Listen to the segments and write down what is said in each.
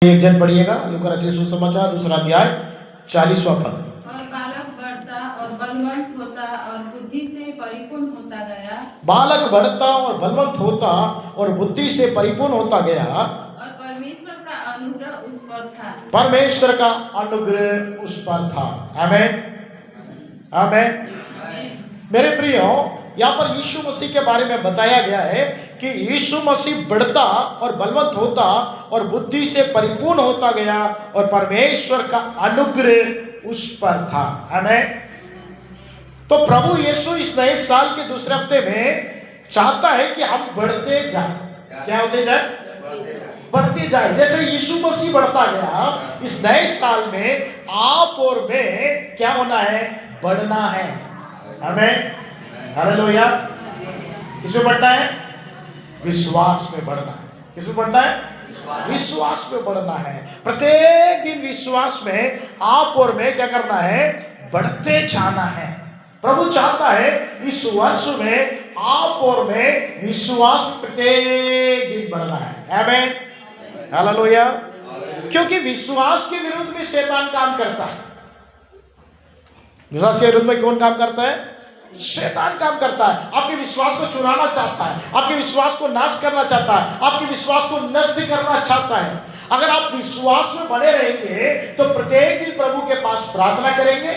एक जन पढ़िएगा लूका रचित सुसमाचार दूसरा अध्याय 40वां पद। और बालक बढ़ता और बलवंत होता और बुद्धि से परिपूर्ण होता गया। बालक बढ़ता और बलवंत होता और बुद्धि से परिपूर्ण होता गया। और परमेश्वर का अनुग्रह उस पर था। परमेश्वर का अनुग्रह उस पर था। आमीन आमीन। मेरे प्रियो, यहाँ पर यीशु मसीह के बारे में बताया गया है कि यीशु मसीह बढ़ता और बलवंत होता और बुद्धि से परिपूर्ण होता गया और परमेश्वर का अनुग्रह उस पर था। आमीन। तो प्रभु यीशु इस नए साल के दूसरे हफ्ते में चाहता है कि हम बढ़ते जाए। क्या होते जाए? बढ़ते जाए। जैसे यीशु मसीह बढ़ता गया, इस नए साल में आप और मैं क्या होना है? बढ़ना है। आमीन हालेलुया। किसमें बढ़ना है? विश्वास में बढ़ना है। किसमें बढ़ना है? विश्वास में बढ़ना है। प्रत्येक दिन विश्वास में आप और मैं क्या करना है? बढ़ते जाना है। प्रभु चाहता है इस वर्ष में आप और मैं विश्वास में प्रत्येक दिन बढ़ना है। आमीन हालेलुया। क्योंकि विश्वास के विरुद्ध में शैतान काम करता है। विश्वास के विरुद्ध में कौन काम करता है? शैतान काम करता है। आपके विश्वास को चुराना चाहता है, आपके विश्वास को नाश करना चाहता है, आपके विश्वास को नष्ट करना चाहता है। अगर आप विश्वास में बने रहेंगे तो प्रत्येक दिन प्रभु के पास प्रार्थना करेंगे,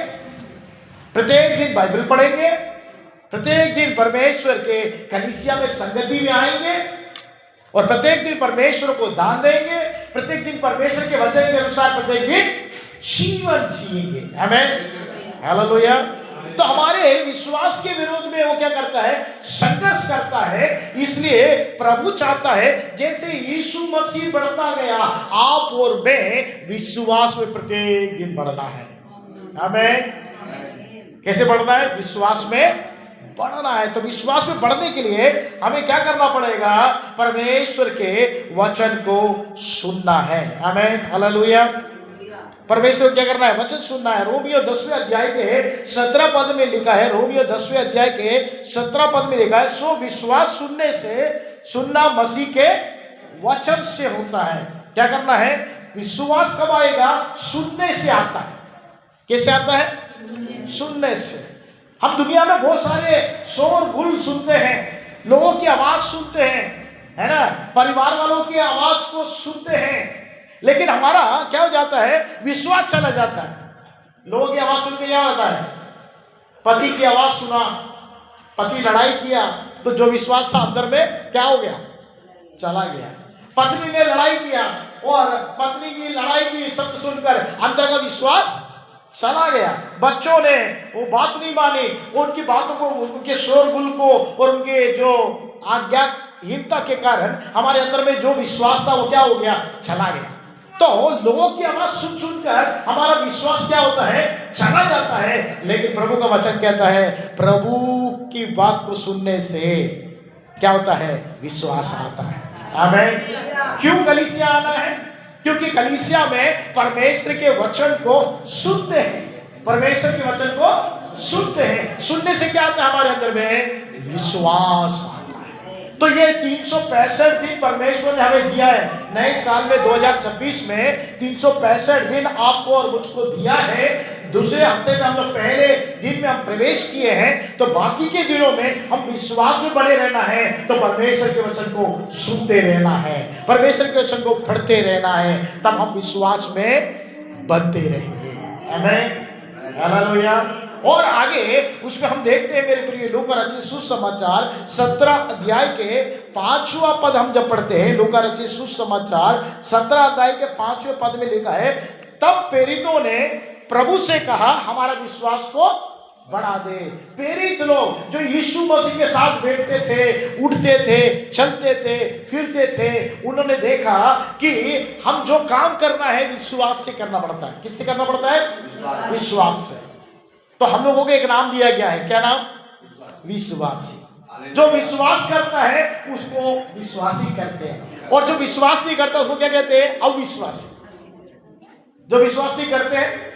प्रत्येक दिन बाइबल पढ़ेंगे, प्रत्येक दिन परमेश्वर के कलीसिया में संगति में आएंगे और प्रत्येक दिन परमेश्वर को दान देंगे, प्रत्येक दिन परमेश्वर के वचन के अनुसार प्रत्येक दिन जीवन जिएंगे। आमीन हालेलुया। तो हमारे विश्वास के विरोध में वो क्या करता है? संघर्ष करता है। इसलिए प्रभु चाहता है जैसे यीशु मसीह बढ़ता गया, आप और मैं विश्वास में प्रत्येक दिन बढ़ना है। आमीन। कैसे बढ़ना है? विश्वास में बढ़ना है। तो विश्वास में बढ़ने के लिए हमें क्या करना पड़ेगा? परमेश्वर के वचन को सुनना है। आमीन हालेलुया। परमेश्वर क्या करना है? वचन सुनना है। रोमियो 10वें अध्याय के 17 पद में लिखा है, रोमियो 10वें अध्याय के 17 पद में लिखा है, सो विश्वास सुनने से, सुनना मसीह के वचन से होता है। क्या करना है? विश्वास कब आएगा? सुनने से आता है। कैसे आता है? सुनने से। हम दुनिया में बहुत सारे शोर गुल सुनते हैं, लोगों की आवाज सुनते हैं, है ना, परिवार वालों की आवाज को सुनते हैं, लेकिन हमारा क्या हो जाता है? विश्वास चला जाता है। लोगों की आवाज सुन के क्या होता है? पति की आवाज सुना, पति लड़ाई किया तो जो विश्वास था अंदर में क्या हो गया? चला गया। पत्नी ने लड़ाई किया और पत्नी की लड़ाई की शब्द सुनकर अंदर का विश्वास चला गया। बच्चों ने वो बात नहीं मानी, उनकी बातों को, उनके शोरगुल को और उनके जो आज्ञाहीनता के कारण हमारे अंदर में जो विश्वास था वो क्या हो गया? चला गया। तो लोगों की आवाज सुन सुनकर हमारा विश्वास क्या होता है? चला जाता है। लेकिन प्रभु का वचन कहता है प्रभु की बात को सुनने से क्या होता है? विश्वास आता है। आमीन। क्यों कलीसिया आना है? क्योंकि कलीसिया में परमेश्वर के वचन को सुनते हैं, परमेश्वर के वचन को सुनते हैं। सुनने से क्या आता है? हमारे अंदर में विश्वास आता है। तो ये 365 दिन परमेश्वर ने हमें दिया है। नए साल में 2026 में 365 दिन आपको और मुझको दिया है। दूसरे हफ्ते में हम लोग पहले दिन में हम प्रवेश किए हैं, तो बाकी के दिनों में हम विश्वास में बने रहना है। तो परमेश्वर के वचन को सुनते रहना है, परमेश्वर के वचन को पढ़ते रहना है, तब हम विश्वास में बनते रहेंगे। आमीन हालेलुया। और आगे उसमें हम देखते हैं मेरे प्रिय, लूका रचित सुसमाचार 17 अध्याय के 5वां पद हम जब पढ़ते हैं, लूका रचित सुसमाचार 17 अध्याय के 5वें पद में लिखा है, तब प्रेरितों ने प्रभु से कहा हमारा विश्वास को बढ़ा दे। प्रेरित लोग जो यीशु मसीह के साथ बैठते थे, उठते थे, चलते थे, फिरते थे, उन्होंने देखा कि हम जो काम करना है विश्वास से करना पड़ता है। किससे करना पड़ता है? विश्वास से। तो हम लोगों को एक नाम दिया गया है। क्या नाम? विश्वासी। जो विश्वास करता है उसको विश्वासी कहते हैं, और जो विश्वास नहीं करता उसको क्या कहते हैं? अविश्वासी। जो विश्वास नहीं करते हैं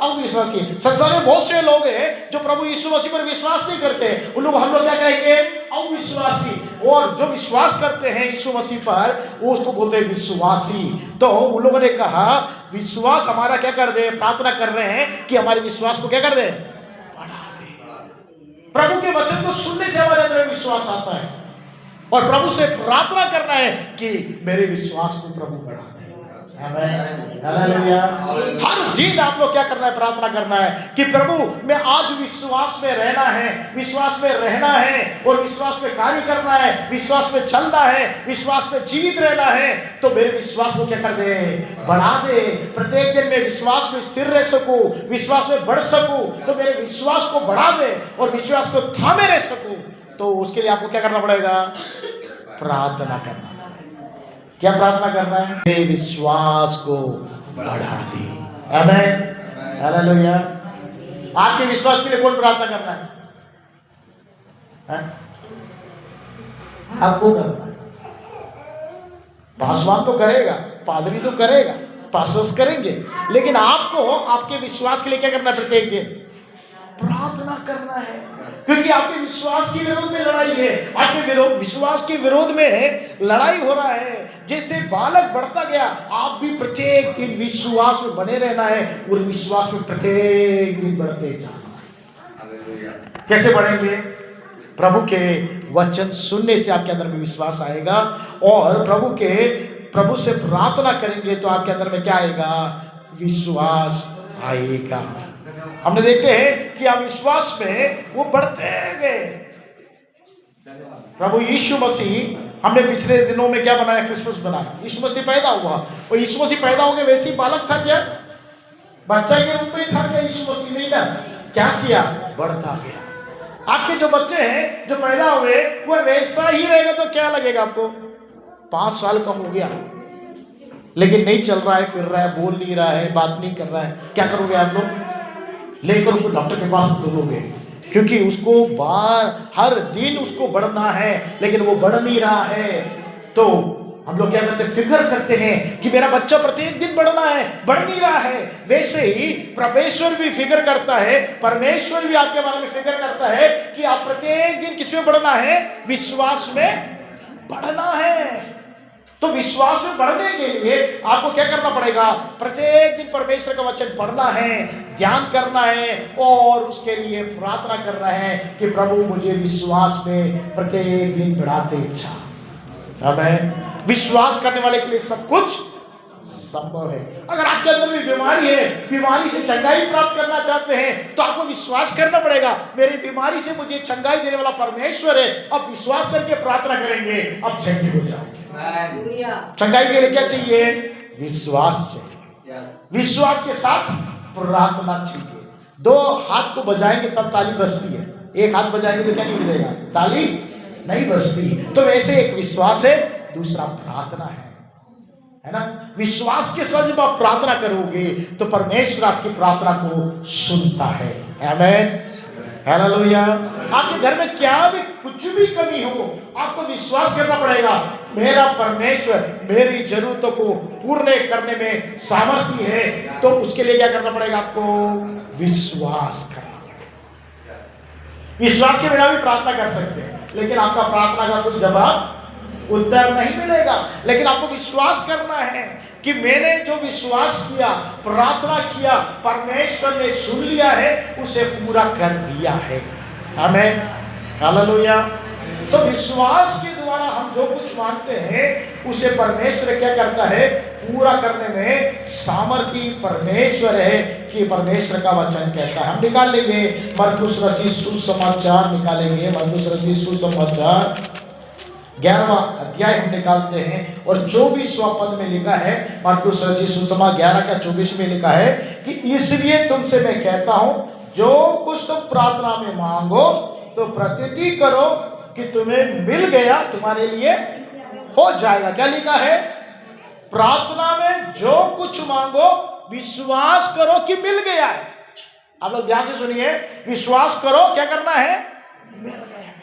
अविश्वासी। संसार में बहुत से लोग हैं जो प्रभु यीशु मसीह पर विश्वास नहीं करते, उन लोग हम लोग क्या कहेंगे? अविश्वासी। और जो विश्वास करते हैं यीशु मसीह पर वो उसको बोलते हैं विश्वासी। तो उन लोगों ने कहा विश्वास हमारा क्या कर दे, प्रार्थना कर रहे हैं कि हमारे विश्वास को क्या कर दे, बढ़ा दे। प्रभु के वचन को सुनने से हमारे अंदर विश्वास आता है और प्रभु से प्रार्थना करना है कि मेरे विश्वास को प्रभु बढ़ा दे। हालेलुया। हर दिन आप लोग क्या करना है? प्रार्थना करना है कि प्रभु मैं आज विश्वास में रहना है, विश्वास में रहना है और विश्वास में कार्य करना है, विश्वास में चलना है, विश्वास में जीवित रहना है। तो मेरे विश्वास को क्या कर दे, बढ़ा दे। प्रत्येक दिन मैं विश्वास में स्थिर रह सकूं, विश्वास में बढ़ सकूं, तो मेरे विश्वास को बढ़ा दे और विश्वास को थामे रह सकूं। तो उसके लिए आपको क्या करना पड़ेगा? प्रार्थना करना। क्या प्रार्थना करना है? मेरे विश्वास को बढ़ा दे। आमीन, हालेलुया। आपके विश्वास के लिए कौन प्रार्थना करना है? आपको करना है। पासवान तो करेगा, पादरी तो करेगा, पास्टर्स करेंगे, लेकिन आपको आपके विश्वास के लिए क्या करना है? प्रत्येक दिन प्रार्थना करना है, क्योंकि आपके विश्वास के विरोध में लड़ाई है। आपके विश्वास के विरोध में लड़ाई हो रहा है। जैसे बालक बढ़ता गया, आप भी प्रत्येक दिन विश्वास में बने रहना है और विश्वास में प्रत्येक दिन बढ़ते जाना है। कैसे बढ़ेंगे? प्रभु के वचन सुनने से आपके अंदर में विश्वास आएगा और प्रभु से प्रार्थना करेंगे तो आपके अंदर में क्या आएगा? विश्वास आएगा। हमने देखते हैं कि अविश्वास में वो बढ़ते गए। प्रभु यीशु मसीह हमने पिछले दिनों में क्या बनाया? क्रिसमस बनाया। यीशु मसीह पैदा हुआ और यीशु मसीह पैदा हो गए वैसे ही बालक था क्या? बच्चा के रूप में था क्या यीशु मसीह? नहीं ना। क्या किया? बढ़ता गया। आपके जो बच्चे हैं जो पैदा हुए वो वैसा ही रहेगा तो क्या लगेगा आपको? 5 साल का हो गया लेकिन नहीं चल रहा है, फिर रहा है, बोल नहीं रहा है, बात नहीं कर रहा है, क्या करोगे आप लोग? लेकर उसको डॉक्टर के पास दोगे, क्योंकि उसको हर दिन उसको बढ़ना है लेकिन वो बढ़ नहीं रहा है। तो हम लोग क्या करते हैं? फिक्र करते हैं कि मेरा बच्चा प्रत्येक दिन बढ़ना है, बढ़ नहीं रहा है। वैसे ही परमेश्वर भी फिक्र करता है, परमेश्वर भी आपके बारे में फिक्र करता है कि आप प्रत्येक दिन किस में बढ़ना है? विश्वास में बढ़ना है। तो विश्वास में बढ़ने के लिए आपको क्या करना पड़ेगा? प्रत्येक दिन परमेश्वर का वचन पढ़ना है, ध्यान करना है और उसके लिए प्रार्थना करना है कि प्रभु मुझे विश्वास में प्रत्येक दिन बढ़ाते जा। आमीन। विश्वास करने वाले के लिए सब कुछ संभव है। अगर आपके अंदर भी बीमारी है, बीमारी से चंगाई प्राप्त करना चाहते हैं तो आपको विश्वास करना पड़ेगा मेरी बीमारी से मुझे चंगाई देने वाला परमेश्वर है। अब विश्वास करके प्रार्थना करेंगे, अब चंगी हो जाओगे। चंगाई के लिए क्या चाहिए? विश्वास चाहिए। विश्वास के साथ प्रार्थना चाहिए। 2 हाथ को बजाएंगे तब ताली बजती है, एक हाथ बजाएंगे तो क्या नहीं मिलेगा? ताली नहीं बजती। तो वैसे एक विश्वास है, दूसरा प्रार्थना है ना। विश्वास के साथ जब आप प्रार्थना करोगे तो परमेश्वर आपकी प्रार्थना को सुनता है। आमीन, हालेलुया। आपके घर में क्या भी कुछ भी कमी हो, आपको विश्वास करना पड़ेगा मेरा परमेश्वर मेरी जरूरतों को पूर्ण करने में सामर्थ्य है। तो उसके लिए क्या करना पड़ेगा? आपको विश्वास करना पड़ेगा। विश्वास के बिना भी प्रार्थना कर सकते हैं लेकिन आपका प्रार्थना का कोई जवाब उत्तर नहीं मिलेगा। लेकिन आपको विश्वास करना है कि मैंने जो विश्वास किया, प्रार्थना किया, परमेश्वर ने सुन लिया है, उसे पूरा कर दिया है। आमीन, हालेलुया। तो विश्वास के द्वारा हम जो कुछ मांगते हैं उसे परमेश्वर क्या करता है? पूरा करने में सामर्थी परमेश्वर है कि परमेश्वर का वचन कहता है। हम निकाल लेंगे मरकुस रचित सुसमाचार, निकालेंगे मरकुस रचित सुसमाचार 11वां अध्याय हम निकालते हैं और 24वां पद में लिखा है, मरकुस रचित सुसमाचार 11 का 24 में लिखा है कि इसलिए तुमसे मैं कहता हूं जो कुछ तुम प्रार्थना में मांगो तो प्रतीति करो कि तुम्हें मिल गया, तुम्हारे लिए हो जाएगा। क्या लिखा है? प्रार्थना में जो कुछ मांगो विश्वास करो कि मिल गया है। आप लोग ध्यान से सुनिए, विश्वास करो, क्या करना है? मिल गया है।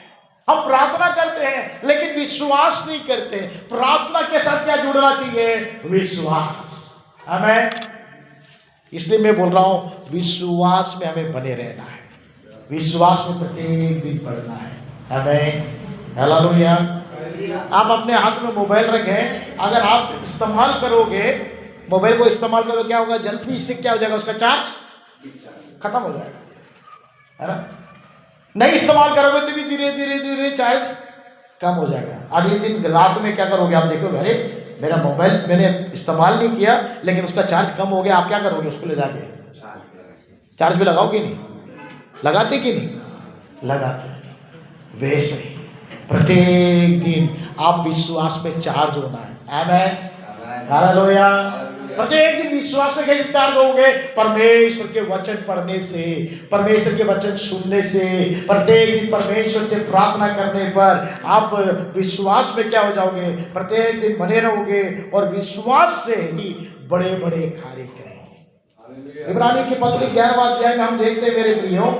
हम प्रार्थना करते हैं लेकिन विश्वास नहीं करते। प्रार्थना के साथ क्या जुड़ना चाहिए? विश्वास। आमीन, इसलिए मैं बोल रहा हूं विश्वास में हमें बने रहना है, विश्वास में प्रत्येक दिन बढ़ना है। हमें हालेलुया। आप अपने हाथ में मोबाइल रखें, अगर आप इस्तेमाल करोगे, मोबाइल को इस्तेमाल करोगे, क्या होगा, जल्दी से क्या हो जाएगा, उसका चार्ज खत्म हो जाएगा, है ना। नहीं इस्तेमाल करोगे तो भी धीरे धीरे धीरे चार्ज कम हो जाएगा। अगले दिन रात में क्या करोगे, आप देखोगे अरे मेरा मोबाइल मैंने इस्तेमाल नहीं किया लेकिन उसका चार्ज कम हो गया, आप क्या करोगे, उसको ले जाके चार्ज पे लगाओगे, नहीं लगाते कि नहीं लगाते। वैसे ही प्रत्येक दिन आप विश्वास में चार्ज होना है। Amen hallelujah. प्रत्येक दिन विश्वास में कैसे चार्ज होगे, परमेश्वर के वचन पढ़ने से, परमेश्वर के वचन सुनने से, प्रत्येक दिन परमेश्वर से प्रार्थना करने पर आप विश्वास में क्या हो जाओगे, प्रत्येक दिन बने रहोगे और विश्वास से ही बड़े बड़े कार्य करेंगे। इब्रानी की पत्री 11वां अध्याय में हम देखते हैं मेरे प्रियो,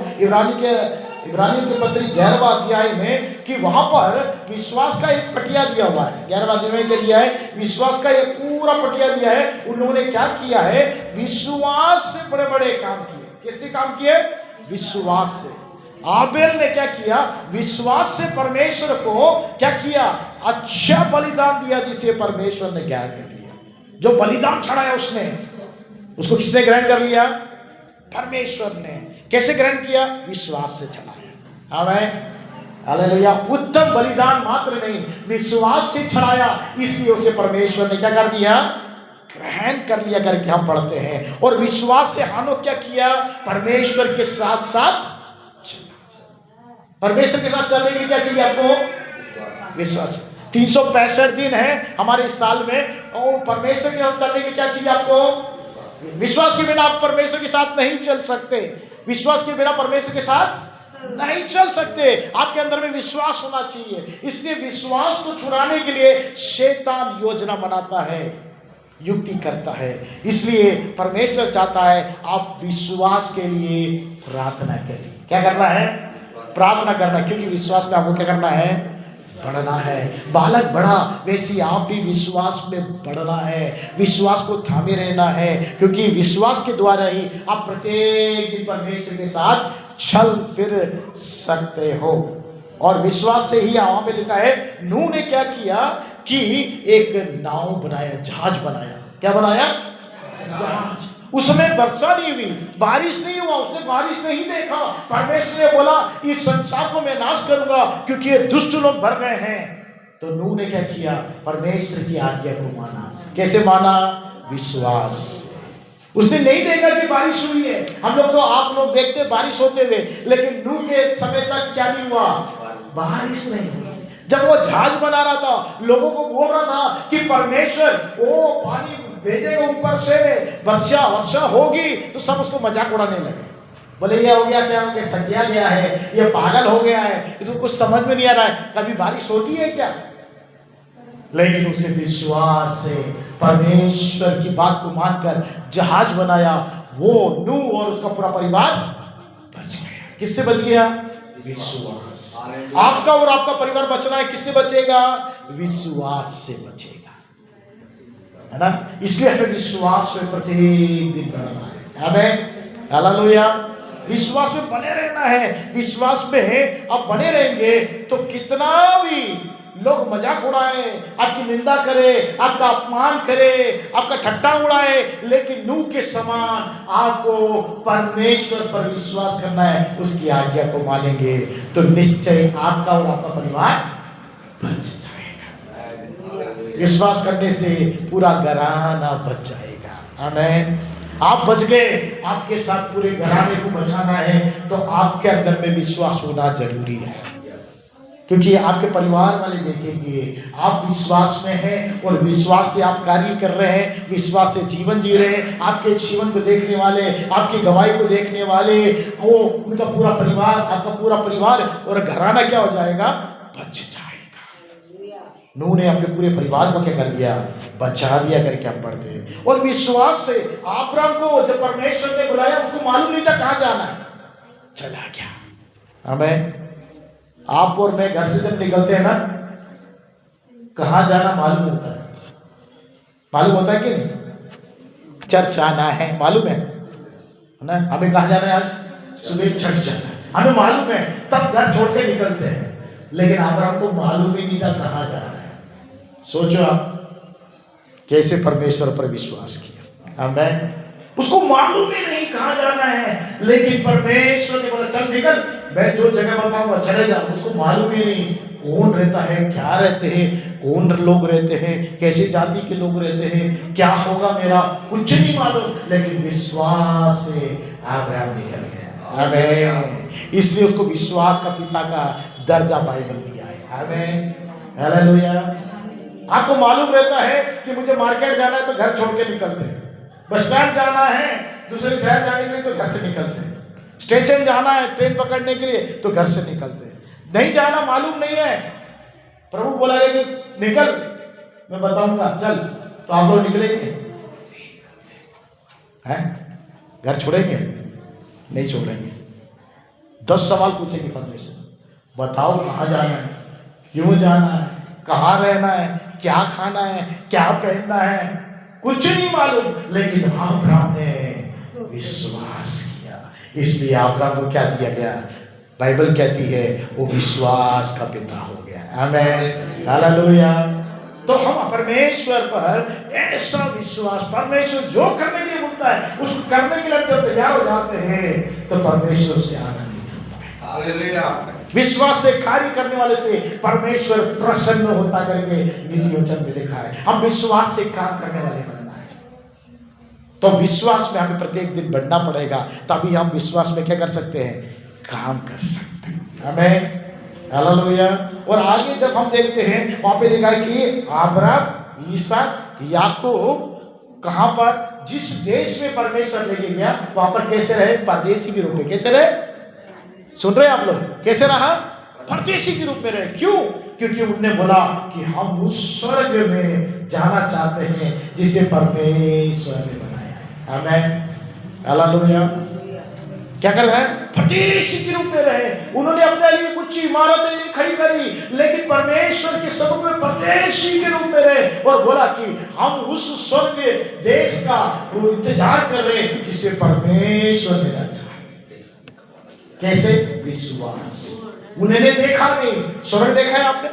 इब्रानी की पत्री 11वां अध्याय में कि वहां पर विश्वास का एक पटिया दिया हुआ है। 11वां अध्याय में दिया है विश्वास का एक पूरा पटिया दिया है। उन लोगों ने क्या किया है, विश्वास से बड़े बड़े काम किए। किससे काम किए, विश्वास से। आबेल ने क्या किया, विश्वास से परमेश्वर को क्या किया, अच्छा बलिदान दिया जिसे परमेश्वर ने ग्रहण कर लिया। जो बलिदान चढ़ाया उसने, उसको किसने ग्रहण कर लिया, परमेश्वर ने। कैसे ग्रहण किया, विश्वास से चढ़ाया। Amen hallelujah. उत्तम बलिदान मात्र नहीं, विश्वास से चढ़ाया, इसलिए उसे परमेश्वर ने क्या कर दिया, ग्रहण कर लिया करके हम पढ़ते हैं। और विश्वास से हानोक क्या किया, परमेश्वर के साथ साथ चला। परमेश्वर के साथ चलने के लिए क्या चाहिए आपको, विश्वास। 365 दिन है हमारे इस साल में, और परमेश्वर के साथ चलने के लिए क्या चाहिए आपको, विश्वास के बिना आप परमेश्वर के साथ नहीं चल सकते। विश्वास के बिना परमेश्वर के साथ नहीं चल सकते। आपके अंदर में विश्वास होना चाहिए। इसलिए विश्वास को छुड़ाने के लिए शैतान योजना बनाता है, युक्ति करता है। इसलिए परमेश्वर चाहता है आप विश्वास के लिए प्रार्थना करें। क्या करना है, प्रार्थना करना, क्योंकि विश्वास में आपको क्या करना है, बढ़ना है। बालक बढ़ा वैसे आप भी विश्वास में बढ़ना है, विश्वास को थामे रहना है, क्योंकि विश्वास के द्वारा ही आप प्रत्येक दिन परमेश्वर के साथ चल फिर सकते हो। और विश्वास से ही वहां पे लिखा है, नूह ने क्या किया कि एक नाव बनाया, जहाज बनाया। क्या बनाया, जहाज। उसमें वर्षा नहीं हुई, बारिश नहीं हुआ, उसने बारिश नहीं देखा। परमेश्वर ने बोला इस संसार को मैं नाश करूंगा क्योंकि ये दुष्ट लोग भर गए हैं। तो नूह ने क्या किया, परमेश्वर की आज्ञा को माना। कैसे माना, विश्वास। उसने नहीं देखा कि बारिश हुई है। हम लोग तो, आप लोग देखते बारिश होते हुए, लेकिन नूह के समय तक क्या नहीं हुआ, बारिश नहीं हुई। जब वो जहाज बना रहा था, लोगों को बोल रहा था कि परमेश्वर वो पानी भेजेगा ऊपर से, वर्षा होगी, तो सब उसको मजाक उड़ाने लगे। बोले ये हो गया, क्या हो गया, सकिया गया है, ये पागल हो गया है, इसको कुछ समझ में नहीं आ रहा है, कभी बारिश होती है क्या। लेकिन उसने विश्वास से परमेश्वर की बात को मानकर जहाज बनाया। वो नूह और उसका पूरा परिवार बच गया। किससे बच गया, विश्वास। आपका और आपका परिवार बचना है, किससे बचेगा, विश्वास से बचेगा, है ना। इसलिए हमें विश्वास में प्रत्येक दिन बढ़ना है। हमें हालेलुया, विश्वास में बने रहना है। विश्वास में आप बने रहेंगे तो कितना भी लोग मजाक उड़ाए, आपकी निंदा करे, आपका अपमान करे, आपका ठट्टा उड़ाए, लेकिन नूह के समान आपको परमेश्वर पर विश्वास करना है, उसकी आज्ञा को मानेंगे तो निश्चय आपका और आपका परिवार बच जाएगा। विश्वास करने से पूरा घराना बच जाएगा। आमीन। आप बच गए, आपके साथ पूरे घराने को बचाना है तो आपके अंदर में विश्वास होना जरूरी है, क्योंकि आपके परिवार वाले देखेंगे आप विश्वास में हैं और विश्वास से आप कार्य कर रहे हैं, विश्वास से जीवन जी रहे हैं। आपके जीवन को देखने वाले, आपकी गवाही को देखने वाले, वो उनका पूरा परिवार, आपका पूरा परिवार और घराना क्या हो जाएगा, बच जाएगा। नूह ने अपने पूरे परिवार को क्या कर दिया, बचा दिया करके हम पढ़ते हैं। और विश्वास से अब्राहम को जब परमेश्वर ने बुलाया, उसको मालूम नहीं था कहाँ जाना है, चला गया। हमें, आप और मैं घर से जब निकलते हैं ना, कहाँ जाना मालूम होता है, मालूम होता है कि नहीं, चर्च आना है मालूम है, ना, हमें कहाँ जाना है आज? सुबह चर्च जाना है, हमें मालूम है, तब घर छोड़ के निकलते हैं। लेकिन अब्राहम को मालूम ही नहीं था कहाँ जा रहा है। सोचो आप कैसे परमेश्वर पर विश्वास किया। आमीन। उसको मालूम ही नहीं कहाँ जाना है, लेकिन परमेश्वर ने बोला चल निकल, मैं जो जगह बताऊंगा चले जा। उसको मालूम ही नहीं कौन रहता है, क्या रहते हैं, कौन लोग रहते हैं, कैसे जाति के लोग रहते हैं, क्या होगा मेरा, कुछ नहीं मालूम। लेकिन विश्वास से अब्राहम निकल गया। आमीन। इसलिए उसको विश्वास का पिता का दर्जा बाइबल दिया है। आमीन। हालेलुया। आपको मालूम रहता है कि मुझे मार्केट जाना है तो घर छोड़ के निकलते हैं, बस स्टैंड जाना है दूसरे शहर जाने के लिए तो घर से निकलते हैं, स्टेशन जाना है ट्रेन पकड़ने के लिए तो घर से निकलते हैं। नहीं जाना मालूम नहीं है, प्रभु बोला कि निकल, मैं बताऊंगा चल, तो आप लोग निकलेंगे हैं? घर छोड़ेंगे? नहीं छोड़ेंगे। 10 सवाल पूछेंगे परमेश्वर, बताओ कहाँ जाना है, क्यों जाना है, कहाँ रहना है, क्या खाना है, क्या पहनना है, कुछ नहीं मालूम। लेकिन अब्राहम ने विश्वास किया, इसलिए अब्राहम को क्या दिया गया? बाइबल कहती है वो विश्वास का पिता हो गया। आमीन। हालेलुया। तो हम परमेश्वर पर ऐसा विश्वास, परमेश्वर जो करने के लिए बोलता है उसको करने के लिए जब तैयार हो जाते हैं तो परमेश्वर से आनंदित होता है। हालेलुया। विश्वास से कार्य करने वाले से परमेश्वर प्रसन्न होता करके नीति वचन में लिखा है। हम विश्वास से काम करने वाले बनना है, तो विश्वास में हमें प्रत्येक दिन बढ़ना पड़ेगा, तभी हम विश्वास में क्या कर सकते हैं? काम कर सकते हैं। आमीन। हालेलुया। और आगे जब हम देखते हैं वहां पे लिखा है कि अब्राहम, इसहाक, याकूब कहां पर, जिस देश में परमेश्वर लेके गया वहां पर कैसे रहे? परदेशी के रूप में। कैसे रहे? सुन रहे आप लोग? कैसे रहा? परदेशी के रूप में रहे। क्यों? क्योंकि उन्होंने बोला कि हम उस स्वर्ग में जाना चाहते हैं जिसे परमेश्वर ने बनाया है। आमीन। हालेलुया। क्या कर रहा है? परदेशी के रूप में रहे। उन्होंने अपने लिए कुछ इमारतें नहीं खड़ी करी, लेकिन परमेश्वर के समुख में परदेशी के रूप में रहे और बोला कि हम उस स्वर्ग देश का वो इंतजार कर रहे हैं जिसे परमेश्वर ने रचा। कैसे? विश्वास। उन्होंने देखा नहीं, स्वर्ग देखा है आपने?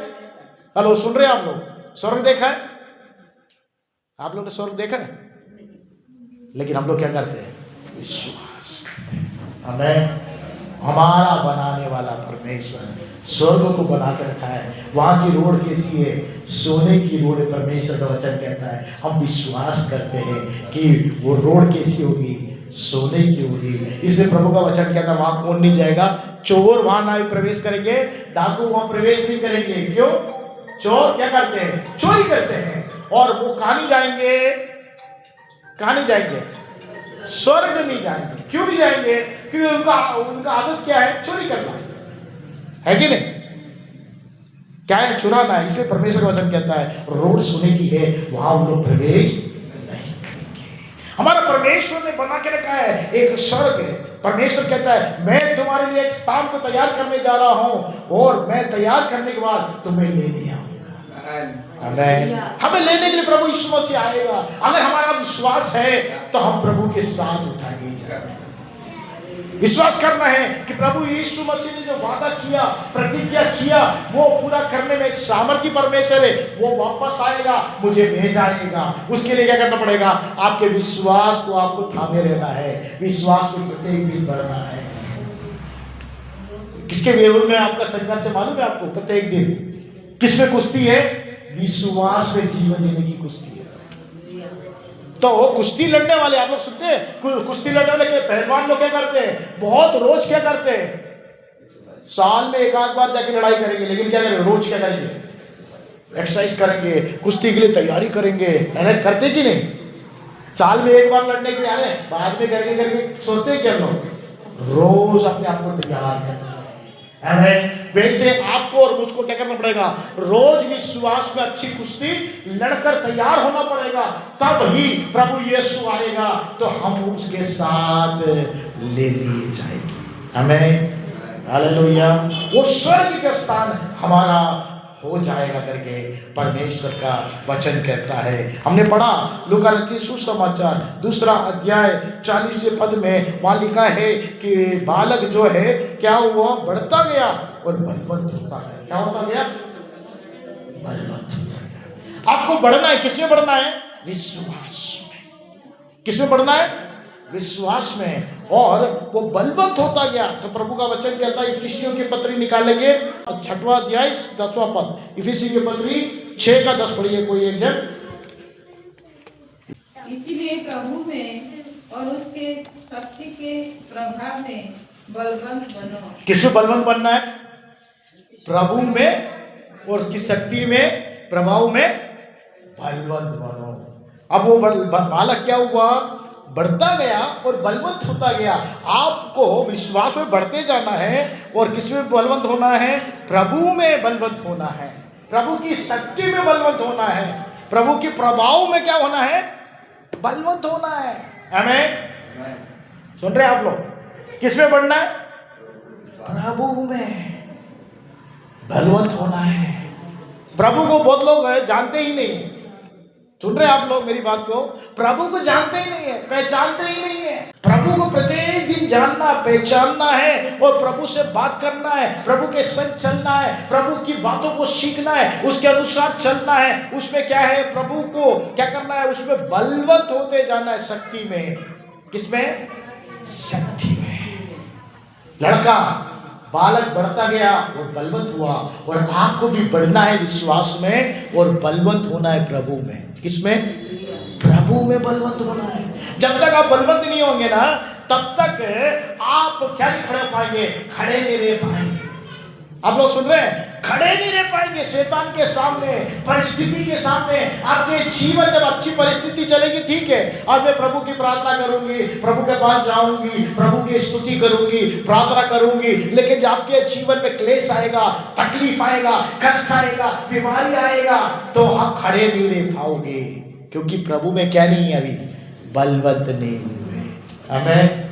हेलो, सुन रहे हैं आप लोग? स्वर्ग देखा है? आप लोगों ने स्वर्ग देखा है? लेकिन हम लोग क्या करते हैं? विश्वास करते हैं। हमें हमारा बनाने वाला परमेश्वर स्वर्ग को बना के रखा है। वहां की रोड कैसी है? सोने की रोड है। परमेश्वर का वचन कहता है, हम विश्वास करते हैं कि वो रोड कैसी होगी? सोने की होगी। इसलिए प्रभु का वचन कहता है वहां कौन नहीं जाएगा? चोर वहां ना प्रवेश करेंगे, डाकू वहां प्रवेश नहीं करेंगे। क्यों? चोर क्या करते हैं? चोरी करते हैं। और वो कहां नहीं जाएंगे? कहां नहीं जाएंगे? स्वर्ग नहीं जाएंगे। क्यों नहीं जाएंगे? क्योंकि उनका आदत क्या है? चोरी करना है कि नहीं? क्या है? चुराना है। इसलिए परमेश्वर का वचन कहता है रोड सोने की है, वहां वो लोग प्रवेश नहीं करेंगे। हमारा परमेश्वर ने बना के रखा है एक स्वर्ग है। परमेश्वर कहता है मैं तुम्हारे लिए एक स्थान को तैयार करने जा रहा हूं और मैं तैयार करने के बाद तुम्हें लेने आऊंगा। हमें लेने के लिए प्रभु यीशु मसीह आएगा। अगर हमारा विश्वास है तो हम प्रभु के साथ उठाए जाएंगे। विश्वास करना है कि प्रभु यीशु मसीह ने जो वादा किया, प्रतिज्ञा किया, वो पूरा करने में सामर्थ्य परमेश्वर है। वो वापस आएगा, मुझे ले जाएगा। उसके लिए क्या करना पड़ेगा? आपके विश्वास को आपको थामे रहना है, विश्वास को प्रत्येक दिन बढ़ना है। किसके विरोध में आपका संघर्ष है मालूम है आपको? प्रत्येक दिन किसमें कुश्ती है? विश्वास में जीवन जीने की कुश्ती है। तो कुश्ती लड़ने वाले आप लोग सुनते हैं, कुश्ती लड़ने वाले के पहलवान लोग क्या करते हैं? बहुत रोज क्या करते हैं? साल में एक आध बार जाके लड़ाई करेंगे, लेकिन क्या करेंगे? रोज क्या करेंगे? एक्सरसाइज करेंगे, कुश्ती के लिए तैयारी करेंगे। है करते कि नहीं? साल में एक बार लड़ने के लिए आ रहे, बाद में करके सोचते हैं क्या लोग? रोज अपने आप को तैयार करना है। वैसे आपको और मुझको क्या करना पड़ेगा? रोज विश्वास में अच्छी कुश्ती लड़कर तैयार होना पड़ेगा। तब ही प्रभु यीशु आएगा तो हम उसके साथ ले लिए जाएंगे। आमीन। हालेलुया। वो स्वर्ग का स्थान हमारा हो जाएगा करके परमेश्वर का वचन कहता है। हमने पढ़ा लूका रचित सुसमाचार 2 अध्याय 40 पद में वहाँ लिखा है कि बालक जो है क्या हुआ, बढ़ता गया और बलवंत होता गया। क्या होता गया? बलवंत होता गया। आपको बढ़ना है, किसमें बढ़ना है? विश्वास में। किसमें बढ़ना है? विश्वास में। और वो बलवंत होता गया। तो प्रभु का वचन कहता है, इफिसियों की पत्री निकालेंगे 6वां अध्याय 10वां पद, इफिसियों की पत्री 6 का 10 पढ़िए कोई एक जन। इसीलिए प्रभु में और उसके शक्ति के प्रभाव में बलवंत बनो। किसमें बलवंत बनना है? प्रभु में और उसकी शक्ति में, प्रभाव में बलवंत बनो। अब वो बालक क्या हुआ? बढ़ता गया और बलवंत होता गया। आपको विश्वास में बढ़ते जाना है और किसमें बलवंत होना है? प्रभु में बलवंत होना है, प्रभु की शक्ति में बलवंत होना है, प्रभु के प्रभाव में क्या होना है? बलवंत होना है। हमें सुन रहे आप लोग? किसमें बढ़ना है? प्रभु में बलवंत होना है। प्रभु को बहुत लोग जानते ही नहीं है। सुन रहे आप लोग मेरी बात को? प्रभु को जानते ही नहीं है, पहचानते ही नहीं है। प्रभु को प्रत्येक दिन जानना, पहचानना है और प्रभु से बात करना है, प्रभु के संग चलना है, प्रभु की बातों को सीखना है, उसके अनुसार चलना है। उसमें क्या है? प्रभु को क्या करना है? उसमें बलवंत होते जाना है शक्ति में। किसमें? शक्ति में। लड़का बालक बढ़ता गया और बलवंत हुआ, और आपको भी बढ़ना है विश्वास में और बलवंत होना है प्रभु में। किसमें? प्रभु में बलवंत होना है। जब तक आप बलवंत नहीं होंगे ना, तब तक आप क्या नहीं खड़े पाएंगे? खड़े नहीं रह पाएंगे। आप लोग सुन रहे हैं? खड़े नहीं रह पाएंगे शैतान के सामने, परिस्थिति के सामने। आपके जीवन जब अच्छी परिस्थिति चलेगी, ठीक है, आज मैं प्रभु की प्रार्थना करूंगी, प्रभु के पास जाऊंगी, प्रभु की स्तुति करूंगी, प्रार्थना करूंगी, लेकिन जब आपके जीवन में क्लेश आएगा, तकलीफ आएगा, कष्ट आएगा, बीमारी आएगा, तो आप खड़े नहीं रह पाओगे, क्योंकि प्रभु में क्या नहीं है? अभी बलवंत नहीं हुए। हमें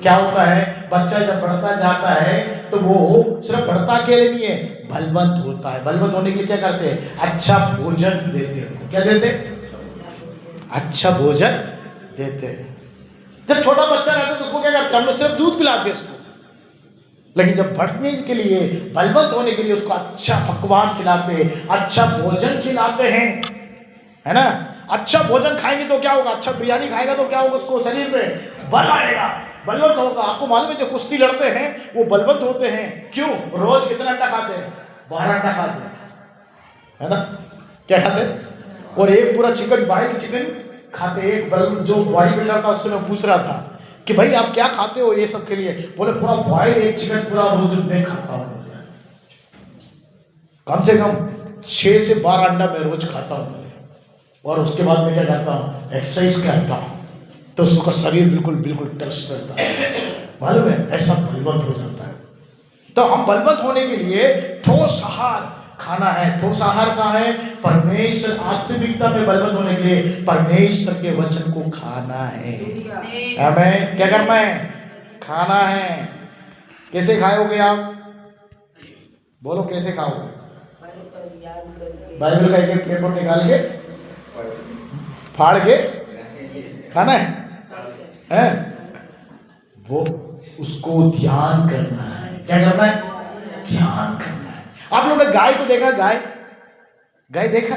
क्या होता है? बच्चा जब बढ़ता जाता है तो वो सिर्फ बढ़ता अकेले नहीं है, बलवंत होता है। बलवंत होने के लिए क्या करते हैं? अच्छा भोजन देते हैं। क्या देते? अच्छा भोजन देते हैं। जब छोटा बच्चा रहता है तो उसको क्या करते हैं? हम लोग सिर्फ दूध पिलाते हैं उसको, लेकिन जब बढ़ने के लिए, बलवंत होने के लिए उसको अच्छा पकवान खिलाते हैं, अच्छा भोजन खिलाते हैं, है ना? अच्छा भोजन खाएंगे तो क्या होगा? अच्छा बिरयानी खाएगा तो क्या होगा? उसको शरीर में बल आएगा, बलवंत होगा। आपको मालूम है जो कुश्ती लड़ते हैं वो बलवंत होते हैं। क्यों? रोज कितना अंडा खाते हैं? 12 अंडा खाते हैं, है ना? क्या खाते हैं? और एक पूरा चिकन, बॉइल्ड चिकन खाते। एक जो बॉडी बिल्डर था उससे मैं पूछ रहा था कि भाई आप क्या खाते हो ये सब के लिए? बोले पूरा बॉइल्ड एक चिकन पूरा रोज मैं खाता हूँ, कम से कम 6 से 12 अंडा मैं रोज खाता हूँ, और उसके बाद मैं क्या करता हूँ? एक्सरसाइज करता हूँ, तो उसका शरीर बिल्कुल बिल्कुल टच रहता है। मालूम है? ऐसा बलवंत हो जाता है। तो हम बलवंत होने के लिए ठोस आहार खाना है। ठोस आहार कहाँ है? परमेश्वर, आत्मिकता में बलवंत होने के लिए परमेश्वर के वचन को खाना है। हमें क्या करना है? खाना है। कैसे खाओगे आप? बोलो कैसे खाओगे? बाइबल का एक पेपर निकाल के फाड़ के खाना है, वो उसको ध्यान करना है। क्या करना है? ध्यान करना है। आप लोगों ने गाय को देखा? गाय देखा?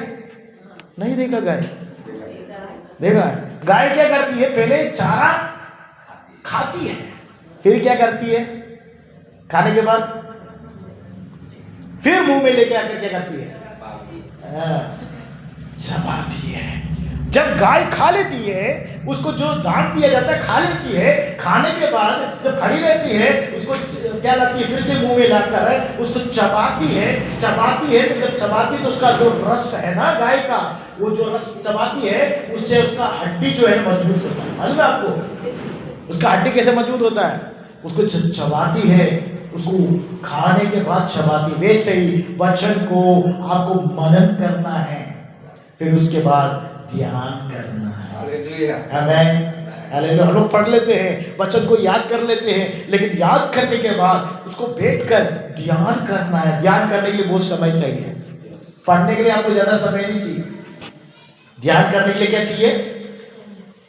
नहीं देखा? गाय देखा है? गाय क्या करती है? पहले चारा खाती है, फिर क्या करती है? खाने के बाद फिर मुंह में लेके आकर क्या करती है? चबाती है। जब गाय खा लेती है, उसको जो दान दिया जाता है खा लेती है, खाने के बाद जब खड़ी रहती है उसको क्या लाती है? फिर से मुंह में लाकर उसको चबाती है। तो जब चबाती है तो उसका जो रस है ना गाय का, वो जो रस चबाती है उससे उसका हड्डी जो है मजबूत होता है। मालूम है आपको उसका हड्डी कैसे मजबूत होता है? उसको चबाती है, उसको खाने के बाद चबाती। वैसे ही वचन को आपको मनन करना है, फिर उसके बाद ध्यान करना है। आमीन। हालेलुया। हम लोग पढ़ लेते हैं, वचन को याद कर लेते हैं, लेकिन याद करने के बाद उसको बैठकर ध्यान करना है। ध्यान करने के लिए बहुत समय चाहिए। पढ़ने के लिए आपको ज्यादा समय नहीं चाहिए, ध्यान करने के लिए क्या चाहिए,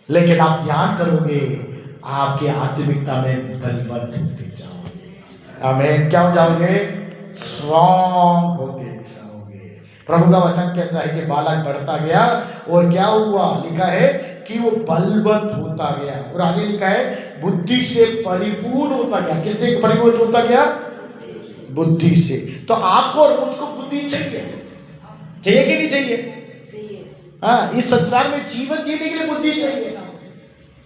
लेकिन आप ध्यान करोगे आपके आत्मिकता में बलवंत होते जाओगे। आमीन। क्या हो जाओगे? स्ट्रॉन्ग होते जाओगे। प्रभु का वचन कहता है कि बालक बढ़ता गया और क्या हुआ, लिखा है कि वो बलवंत होता गया, और आगे लिखा है बुद्धि से परिपूर्ण होता गया। किससे परिपूर्ण होता गया? बुद्धि से। तो आपको और मुझको बुद्धि चाहिए, चाहिए कि नहीं चाहिए? हाँ, इस संसार में जीवन जीने के लिए बुद्धि चाहिए,